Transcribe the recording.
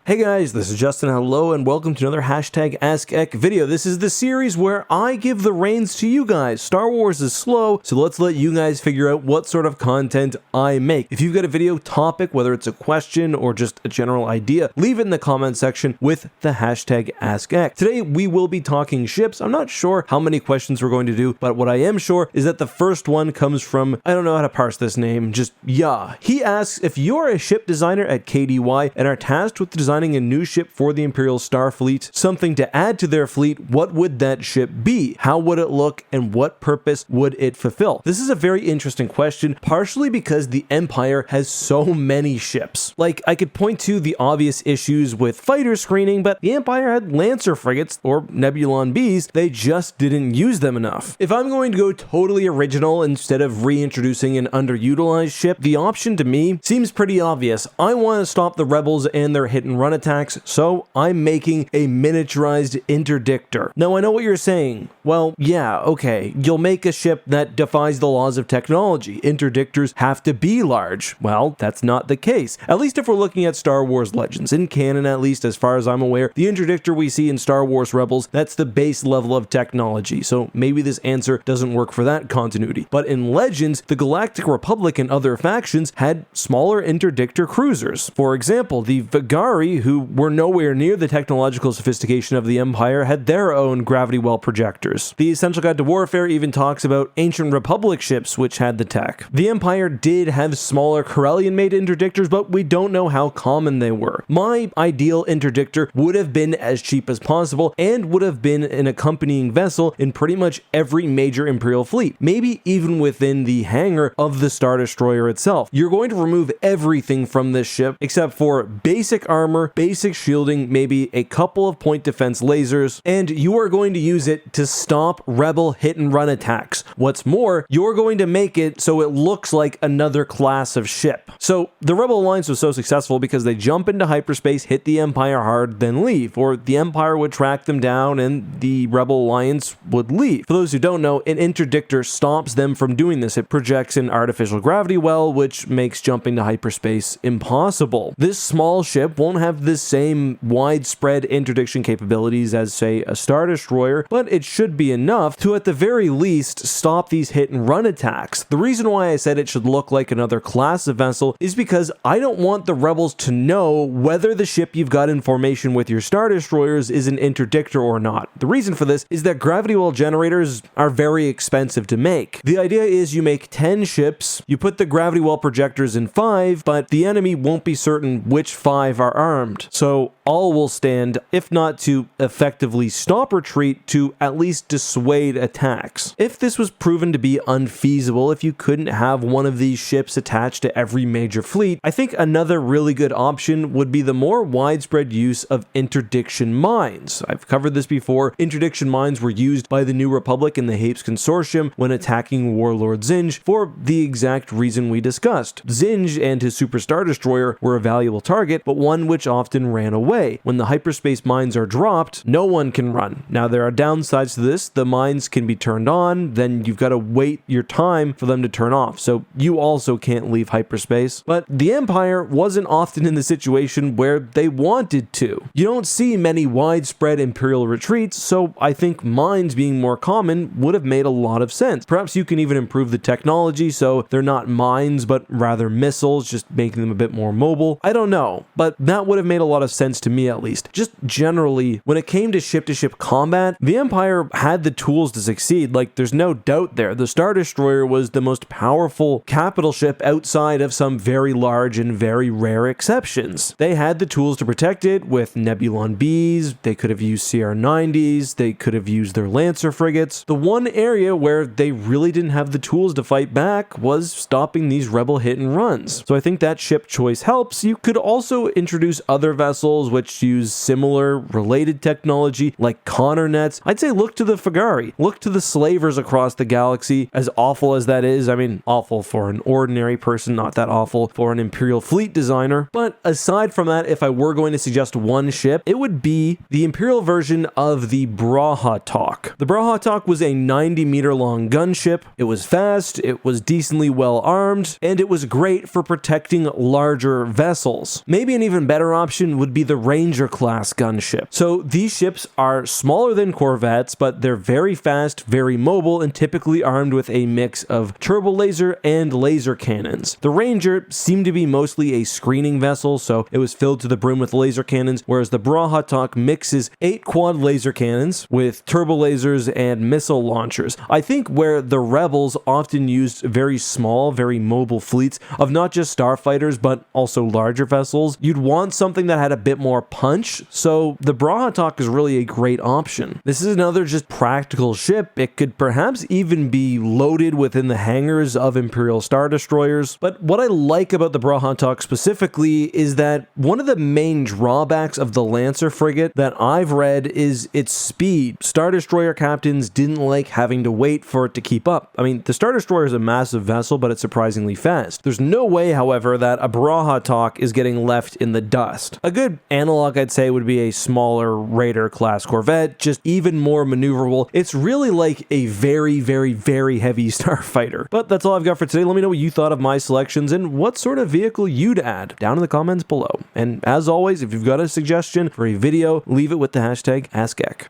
Hey guys, this is Justin. Hello and welcome to another #AskEck video. This is the series where I give the reins to you guys. Star Wars is slow, so let's let you guys figure out what sort of content I make. If you've got a video topic, whether it's a question or just a general idea, leave it in the comment section with the #AskEck. Today we will be talking ships. I'm not sure how many questions we're going to do, but what I am sure is that the first one comes from, I don't know how to parse this name, just Ya. He asks, if you're a ship designer at KDY and are tasked with designing a new ship for the Imperial Starfleet, something to add to their fleet, what would that ship be? How would it look and what purpose would it fulfill? This is a very interesting question, partially because the Empire has so many ships. Like, I could point to the obvious issues with fighter screening, but the Empire had Lancer frigates, or Nebulon Bs, they just didn't use them enough. If I'm going to go totally original instead of reintroducing an underutilized ship, the option to me seems pretty obvious. I want to stop the Rebels and their hit and run attacks, so I'm making a miniaturized interdictor. Now, I know what you're saying. Well, yeah, okay, you'll make a ship that defies the laws of technology. Interdictors have to be large. Well, that's not the case. At least if we're looking at Star Wars Legends. In canon, at least as far as I'm aware, the interdictor we see in Star Wars Rebels, that's the base level of technology, so maybe this answer doesn't work for that continuity. But in Legends, the Galactic Republic and other factions had smaller interdictor cruisers. For example, the Vigari, who were nowhere near the technological sophistication of the Empire, had their own gravity well projectors. The Essential Guide to Warfare even talks about ancient Republic ships which had the tech. The Empire did have smaller Corellian-made interdictors, but we don't know how common they were. My ideal interdictor would have been as cheap as possible and would have been an accompanying vessel in pretty much every major Imperial fleet, maybe even within the hangar of the Star Destroyer itself. You're going to remove everything from this ship except for basic armor, basic shielding, maybe a couple of point defense lasers, and you are going to use it to stop Rebel hit and run attacks. What's more, you're going to make it so it looks like another class of ship. So the Rebel Alliance was so successful because they jump into hyperspace, hit the Empire hard, then leave, or the Empire would track them down and the Rebel Alliance would leave. For those who don't know, an interdictor stops them from doing this. It projects an artificial gravity well, which makes jumping to hyperspace impossible. This small ship won't have the same widespread interdiction capabilities as, say, a Star Destroyer, but it should be enough to, at the very least, stop these hit and run attacks. The reason why I said it should look like another class of vessel is because I don't want the Rebels to know whether the ship you've got in formation with your Star Destroyers is an interdictor or not. The reason for this is that gravity well generators are very expensive to make. The idea is you make 10 ships, you put the gravity well projectors in 5, but the enemy won't be certain which 5 are armed. So all will stand, if not to effectively stop retreat, to at least dissuade attacks. If this was proven to be unfeasible, if you couldn't have one of these ships attached to every major fleet, I think another really good option would be the more widespread use of interdiction mines. I've covered this before. Interdiction mines were used by the New Republic and the Hapes Consortium when attacking Warlord Zinj for the exact reason we discussed. Zinj and his Super Star Destroyer were a valuable target, but one which often ran away. When the hyperspace mines are dropped, no one can run. Now, there are downsides to this. The mines can be turned on, then you've got to wait your time for them to turn off, so you also can't leave hyperspace. But the Empire wasn't often in the situation where they wanted to. You don't see many widespread Imperial retreats, so I think mines being more common would have made a lot of sense. Perhaps you can even improve the technology so they're not mines, but rather missiles, just making them a bit more mobile. I don't know, but that would have made a lot of sense to me at least. Just generally, when it came to ship-to-ship combat, the Empire had the tools to succeed. Like, there's no doubt there. The Star Destroyer was the most powerful capital ship outside of some very large and very rare exceptions. They had the tools to protect it with Nebulon Bs, they could have used CR-90s, they could have used their Lancer frigates. The one area where they really didn't have the tools to fight back was stopping these Rebel hit and runs. So I think that ship choice helps. You could also introduce other vessels which use similar related technology like Connor nets. I'd say look to the Vigari, look to the slavers across the galaxy. As awful as that is, I mean, awful for an ordinary person, not that awful for an Imperial fleet designer. But aside from that, if I were going to suggest one ship, it would be the Imperial version of the Brahatok. The Brahatok was a 90-meter long gunship. It was fast, it was decently well armed, and it was great for protecting larger vessels. Maybe an even better option would be the Ranger class gunship. So these ships are smaller than corvettes, but they're very fast, very mobile, and typically armed with a mix of turbo laser and laser cannons. The Ranger seemed to be mostly a screening vessel, so it was filled to the brim with laser cannons, whereas the Brahmatok mixes 8 quad laser cannons with turbo lasers and missile launchers. I think where the Rebels often used very small, very mobile fleets of not just starfighters, but also larger vessels, you'd want something that had a bit more punch, so the Brahmatok is really a great option. This is another just practical ship. It could perhaps even be loaded within the hangars of Imperial Star Destroyers, but what I like about the Brahmatok specifically is that one of the main drawbacks of the Lancer frigate that I've read is its speed. Star Destroyer captains didn't like having to wait for it to keep up. I mean, the Star Destroyer is a massive vessel, but it's surprisingly fast. There's no way, however, that a Brahmatok is getting left in the dust. A good analog, I'd say, would be a smaller Raider class corvette, just even more maneuverable. It's really like a very, very, very heavy starfighter. But that's all I've got for today. Let me know what you thought of my selections and what sort of vehicle you'd add down in the comments below. And as always, if you've got a suggestion for a video, leave it with the hashtag AskEck.